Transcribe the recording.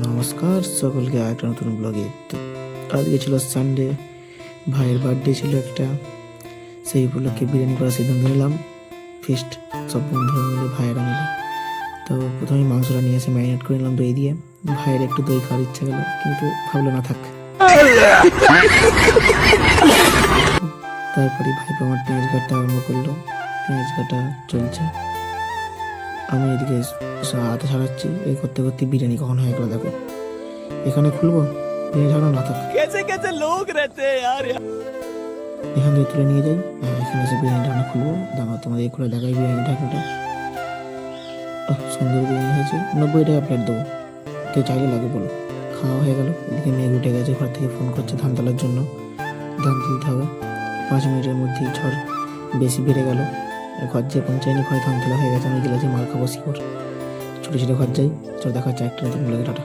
নমস্কার সকলকে একটা নতুন ব্লগে। তো আজকে ছিল সানডে, ভাইয়ের বার্থডে ছিল একটা, সেই উপলক্ষে বিরিয়ানি করার সিদ্ধান্ত নিলাম। ফিস্ট সব বন্ধুরা মিলে, ভাইয়েরা মিলে। তো প্রথমে মাংসটা নিয়ে এসে ম্যারিনেট করে নিলাম দই দিয়ে। ভাইয়ের একটু দই খাওয়ার ইচ্ছা গেল, কিন্তু ভাবলো না থাক। তারপরে ভাইপো আমার পেঁয়াজ কাটতে আরম্ভ করলো। পেঁয়াজ কাটা চলছে, আমি এদিকে হাতে সারাচ্ছি। এই করতে করতে বিরিয়ানি কখন হয়ে গেল দেখো। এখানে খুলবো, বিরিয়ানি ঢাকনা না থাক। कैसे कैसे लोग रहते हैं यार। এখান থেকে তুলে নিয়ে যাই, এখানে এসে বিরিয়ানি ঢাকনা খুলবো। দাঁড়াও তোমাদের খুলে দেখাই বিরিয়ানি ঢাকনাটা। সুন্দর বিরিয়ানি হয়েছে। 90 টাকা প্লেট দেবো, কেউ চাইলে লাগে বলো। খাওয়া হয়ে গেল। এদিকে মেঘ উঠে গেছে, ঘর থেকে ফোন করছে ধান তোলার জন্য। ধান তুলতে হবে। 5 মিনিটের মধ্যেই ঝড় বেশি বেড়ে গেল। ঘর যে পৌঁছায়নি, ঘরে ধান তোলা হয়ে গেছে। আমি গেলাছি মার খাবো শিকড়। ছোটো ছোটো ঘর যাই। চলো দেখা হচ্ছে একটা নতুন ব্লগে। টাটা।